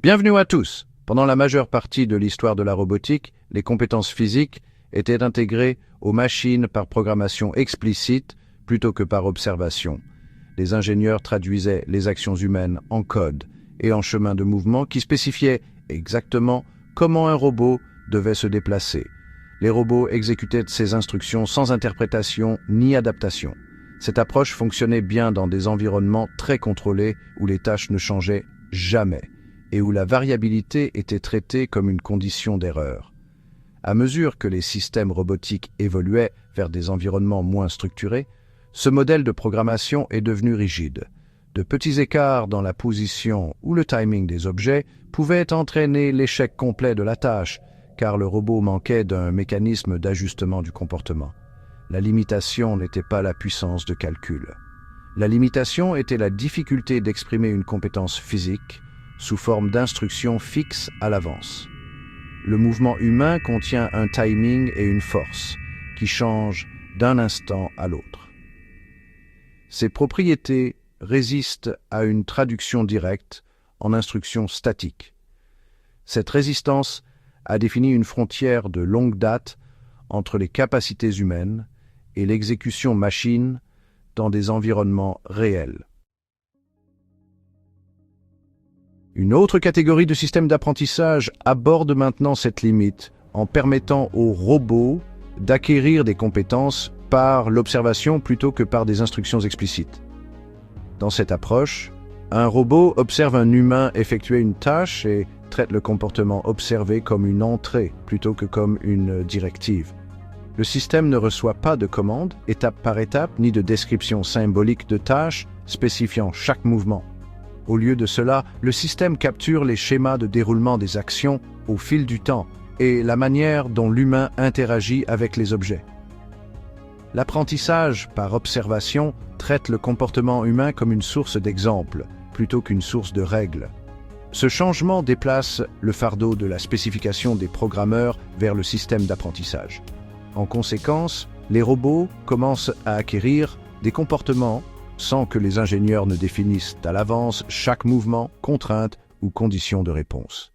Bienvenue à tous. Pendant la majeure partie de l'histoire de la robotique, les compétences physiques étaient intégrées aux machines par programmation explicite plutôt que par observation. Les ingénieurs traduisaient les actions humaines en code et en chemin de mouvement qui spécifiaient exactement comment un robot devait se déplacer. Les robots exécutaient ces instructions sans interprétation ni adaptation. Cette approche fonctionnait bien dans des environnements très contrôlés où les tâches ne changeaient jamais et où la variabilité était traitée comme une condition d'erreur. À mesure que les systèmes robotiques évoluaient vers des environnements moins structurés, ce modèle de programmation est devenu rigide. De petits écarts dans la position ou le timing des objets pouvaient entraîner l'échec complet de la tâche, car le robot manquait d'un mécanisme d'ajustement du comportement. La limitation n'était pas la puissance de calcul. La limitation était la difficulté d'exprimer une compétence physique sous forme d'instructions fixes à l'avance. Le mouvement humain contient un timing et une force qui changent d'un instant à l'autre. Ces propriétés résistent à une traduction directe en instructions statiques. Cette résistance a défini une frontière de longue date entre les capacités humaines et l'exécution machine dans des environnements réels. Une autre catégorie de systèmes d'apprentissage aborde maintenant cette limite en permettant aux robots d'acquérir des compétences par l'observation plutôt que par des instructions explicites. Dans cette approche, un robot observe un humain effectuer une tâche et traite le comportement observé comme une entrée plutôt que comme une directive. Le système ne reçoit pas de commandes, étape par étape, ni de description symbolique de tâches spécifiant chaque mouvement. Au lieu de cela, le système capture les schémas de déroulement des actions au fil du temps et la manière dont l'humain interagit avec les objets. L'apprentissage par observation traite le comportement humain comme une source d'exemples plutôt qu'une source de règles. Ce changement déplace le fardeau de la spécification des programmeurs vers le système d'apprentissage. En conséquence, les robots commencent à acquérir des comportements sans que les ingénieurs ne définissent à l'avance chaque mouvement, contrainte ou condition de réponse.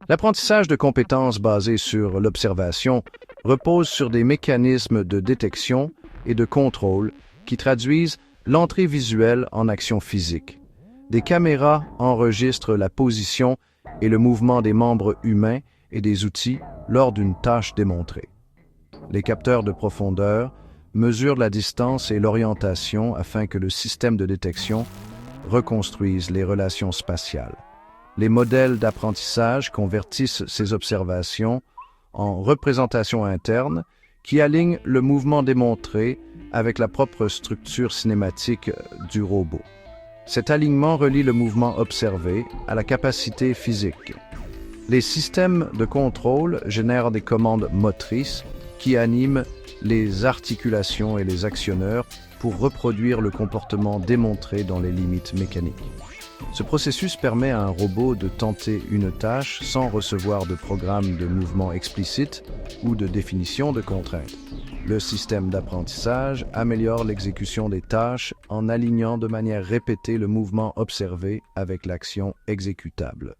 L'apprentissage de compétences basées sur l'observation repose sur des mécanismes de détection et de contrôle qui traduisent l'entrée visuelle en action physique. Des caméras enregistrent la position et le mouvement des membres humains et des outils lors d'une tâche démontrée. Les capteurs de profondeur mesurent la distance et l'orientation afin que le système de détection reconstruise les relations spatiales. Les modèles d'apprentissage convertissent ces observations en représentations internes qui alignent le mouvement démontré avec la propre structure cinématique du robot. Cet alignement relie le mouvement observé à la capacité physique. Les systèmes de contrôle génèrent des commandes motrices qui animent les articulations et les actionneurs pour reproduire le comportement démontré dans les limites mécaniques. Ce processus permet à un robot de tenter une tâche sans recevoir de programme de mouvement explicite ou de définition de contraintes. Le système d'apprentissage améliore l'exécution des tâches en alignant de manière répétée le mouvement observé avec l'action exécutable.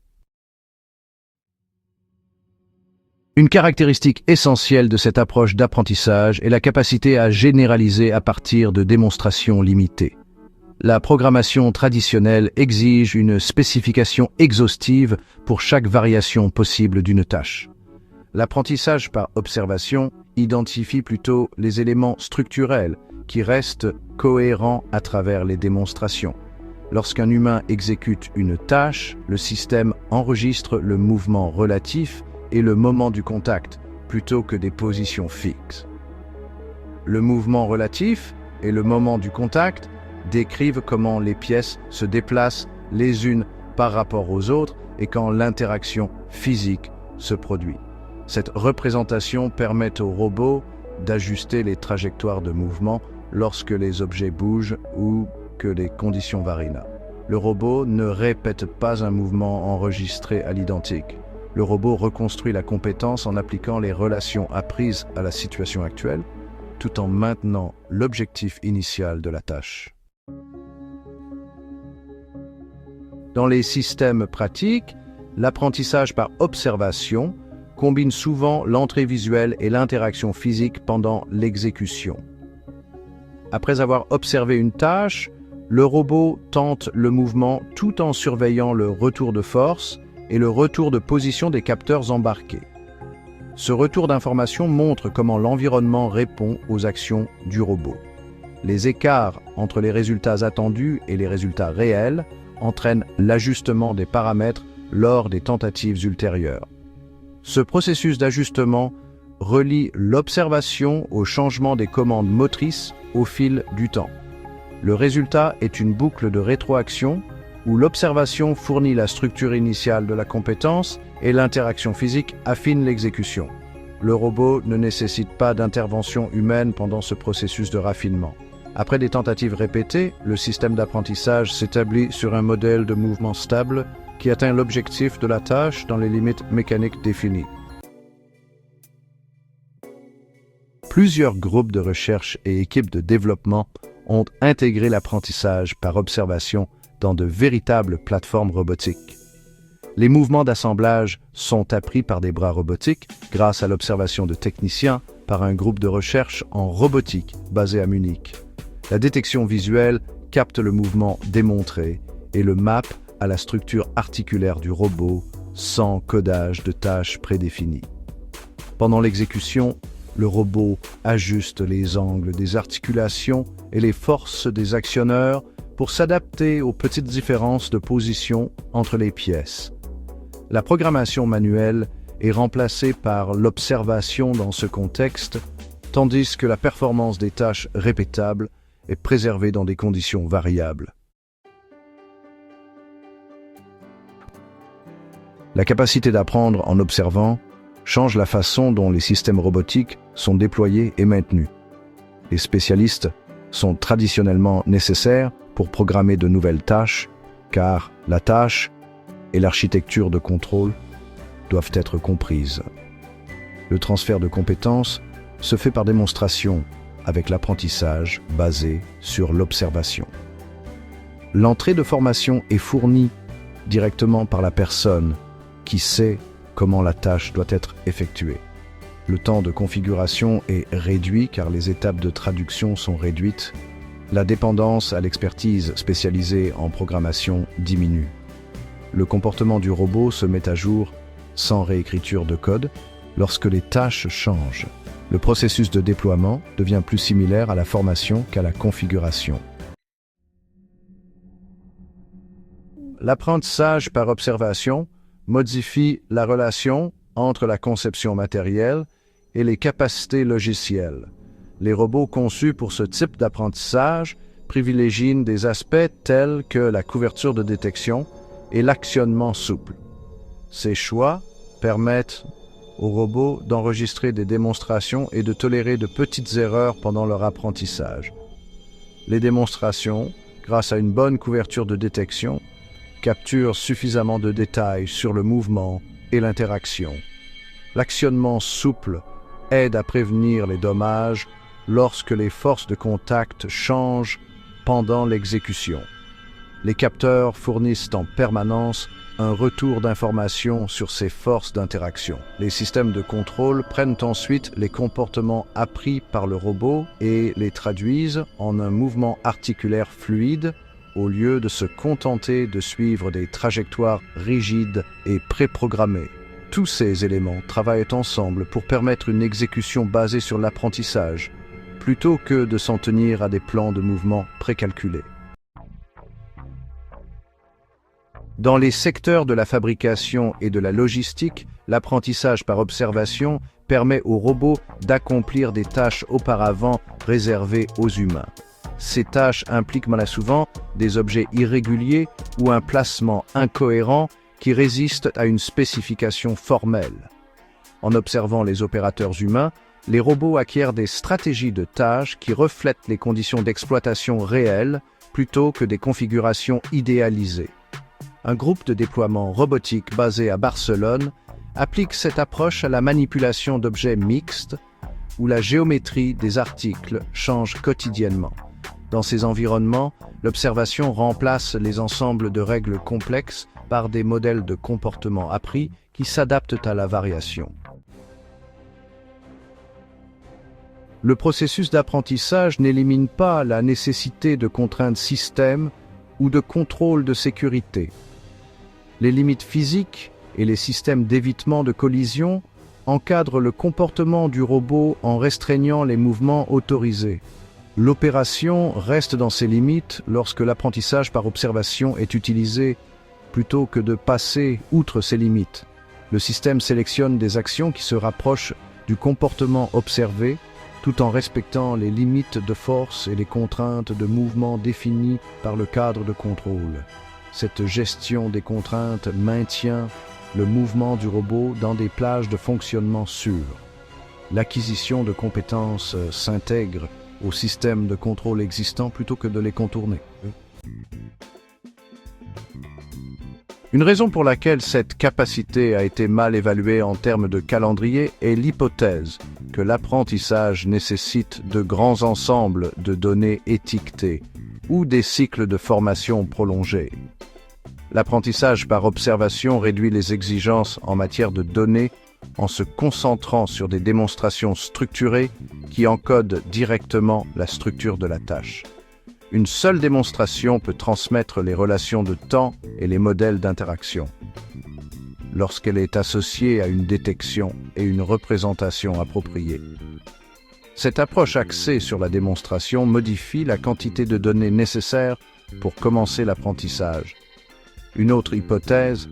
Une caractéristique essentielle de cette approche d'apprentissage est la capacité à généraliser à partir de démonstrations limitées. La programmation traditionnelle exige une spécification exhaustive pour chaque variation possible d'une tâche. L'apprentissage par observation identifie plutôt les éléments structurels qui restent cohérents à travers les démonstrations. Lorsqu'un humain exécute une tâche, le système enregistre le mouvement relatif et le moment du contact, plutôt que des positions fixes. Le mouvement relatif et le moment du contact décrivent comment les pièces se déplacent les unes par rapport aux autres et quand l'interaction physique se produit. Cette représentation permet au robot d'ajuster les trajectoires de mouvement lorsque les objets bougent ou que les conditions varient. Le robot ne répète pas un mouvement enregistré à l'identique. Le robot reconstruit la compétence en appliquant les relations apprises à la situation actuelle, tout en maintenant l'objectif initial de la tâche. Dans les systèmes pratiques, l'apprentissage par observation combine souvent l'entrée visuelle et l'interaction physique pendant l'exécution. Après avoir observé une tâche, le robot tente le mouvement tout en surveillant le retour de force et le retour de position des capteurs embarqués. Ce retour d'information montre comment l'environnement répond aux actions du robot. Les écarts entre les résultats attendus et les résultats réels entraînent l'ajustement des paramètres lors des tentatives ultérieures. Ce processus d'ajustement relie l'observation au changement des commandes motrices au fil du temps. Le résultat est une boucle de rétroaction où l'observation fournit la structure initiale de la compétence et l'interaction physique affine l'exécution. Le robot ne nécessite pas d'intervention humaine pendant ce processus de raffinement. Après des tentatives répétées, le système d'apprentissage s'établit sur un modèle de mouvement stable qui atteint l'objectif de la tâche dans les limites mécaniques définies. Plusieurs groupes de recherche et équipes de développement ont intégré l'apprentissage par observation dans de véritables plateformes robotiques. Les mouvements d'assemblage sont appris par des bras robotiques grâce à l'observation de techniciens par un groupe de recherche en robotique basé à Munich. La détection visuelle capte le mouvement démontré et le map à la structure articulaire du robot sans codage de tâches prédéfinies. Pendant l'exécution, le robot ajuste les angles des articulations et les forces des actionneurs pour s'adapter aux petites différences de position entre les pièces. La programmation manuelle est remplacée par l'observation dans ce contexte, tandis que la performance des tâches répétables est préservée dans des conditions variables. La capacité d'apprendre en observant change la façon dont les systèmes robotiques sont déployés et maintenus. Les spécialistes sont traditionnellement nécessaires pour programmer de nouvelles tâches, car la tâche et l'architecture de contrôle doivent être comprises. Le transfert de compétences se fait par démonstration avec l'apprentissage basé sur l'observation. L'entrée de formation est fournie directement par la personne qui sait comment la tâche doit être effectuée. Le temps de configuration est réduit car les étapes de traduction sont réduites. La dépendance à l'expertise spécialisée en programmation diminue. Le comportement du robot se met à jour sans réécriture de code lorsque les tâches changent. Le processus de déploiement devient plus similaire à la formation qu'à la configuration. L'apprentissage par observation modifie la relation entre la conception matérielle et les capacités logicielles. Les robots conçus pour ce type d'apprentissage privilégient des aspects tels que la couverture de détection et l'actionnement souple. Ces choix permettent aux robots d'enregistrer des démonstrations et de tolérer de petites erreurs pendant leur apprentissage. Les démonstrations, grâce à une bonne couverture de détection, capturent suffisamment de détails sur le mouvement et l'interaction. L'actionnement souple aide à prévenir les dommages lorsque les forces de contact changent pendant l'exécution. Les capteurs fournissent en permanence un retour d'informations sur ces forces d'interaction. Les systèmes de contrôle prennent ensuite les comportements appris par le robot et les traduisent en un mouvement articulaire fluide au lieu de se contenter de suivre des trajectoires rigides et préprogrammées. Tous ces éléments travaillent ensemble pour permettre une exécution basée sur l'apprentissage, plutôt que de s'en tenir à des plans de mouvement précalculés. Dans les secteurs de la fabrication et de la logistique, l'apprentissage par observation permet aux robots d'accomplir des tâches auparavant réservées aux humains. Ces tâches impliquent mal souvent des objets irréguliers ou un placement incohérent qui résistent à une spécification formelle. En observant les opérateurs humains, les robots acquièrent des stratégies de tâches qui reflètent les conditions d'exploitation réelles plutôt que des configurations idéalisées. Un groupe de déploiement robotique basé à Barcelone applique cette approche à la manipulation d'objets mixtes où la géométrie des articles change quotidiennement. Dans ces environnements, L'observation remplace les ensembles de règles complexes par des modèles de comportement appris qui s'adaptent à la variation. Le processus d'apprentissage n'élimine pas la nécessité de contraintes système ou de contrôle de sécurité. Les limites physiques et les systèmes d'évitement de collision encadrent le comportement du robot en restreignant les mouvements autorisés. L'opération reste dans ses limites lorsque l'apprentissage par observation est utilisé plutôt que de passer outre ses limites. Le système sélectionne des actions qui se rapprochent du comportement observé tout en respectant les limites de force et les contraintes de mouvement définies par le cadre de contrôle. Cette gestion des contraintes maintient le mouvement du robot dans des plages de fonctionnement sûres. L'acquisition de compétences s'intègre au système de contrôle existant plutôt que de les contourner. Une raison pour laquelle cette capacité a été mal évaluée en termes de calendrier est l'hypothèse que l'apprentissage nécessite de grands ensembles de données étiquetées ou des cycles de formation prolongés. L'apprentissage par observation réduit les exigences en matière de données en se concentrant sur des démonstrations structurées qui encodent directement la structure de la tâche. Une seule démonstration peut transmettre les relations de temps et les modèles d'interaction. Lorsqu'elle est associée à une détection et une représentation appropriée. Cette approche axée sur la démonstration modifie la quantité de données nécessaires pour commencer l'apprentissage. Une autre hypothèse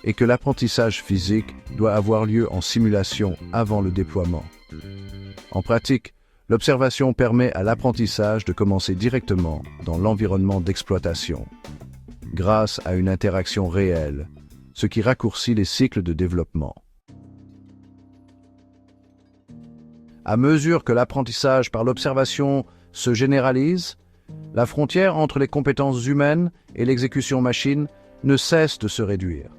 est que l'apprentissage physique doit avoir lieu en simulation avant le déploiement. En pratique, l'observation permet à l'apprentissage de commencer directement dans l'environnement d'exploitation, grâce à une interaction réelle, ce qui raccourcit les cycles de développement. À mesure que l'apprentissage par l'observation se généralise, la frontière entre les compétences humaines et l'exécution machine ne cesse de se réduire.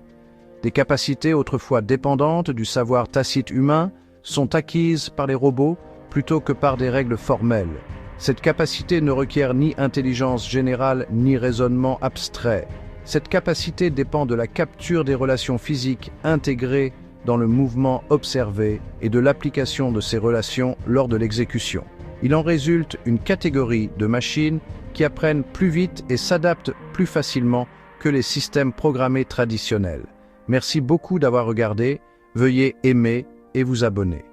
Des capacités autrefois dépendantes du savoir tacite humain sont acquises par les robots plutôt que par des règles formelles. Cette capacité ne requiert ni intelligence générale ni raisonnement abstrait. Cette capacité dépend de la capture des relations physiques intégrées dans le mouvement observé et de l'application de ces relations lors de l'exécution. Il en résulte une catégorie de machines qui apprennent plus vite et s'adaptent plus facilement que les systèmes programmés traditionnels. Merci beaucoup d'avoir regardé, veuillez aimer et vous abonner.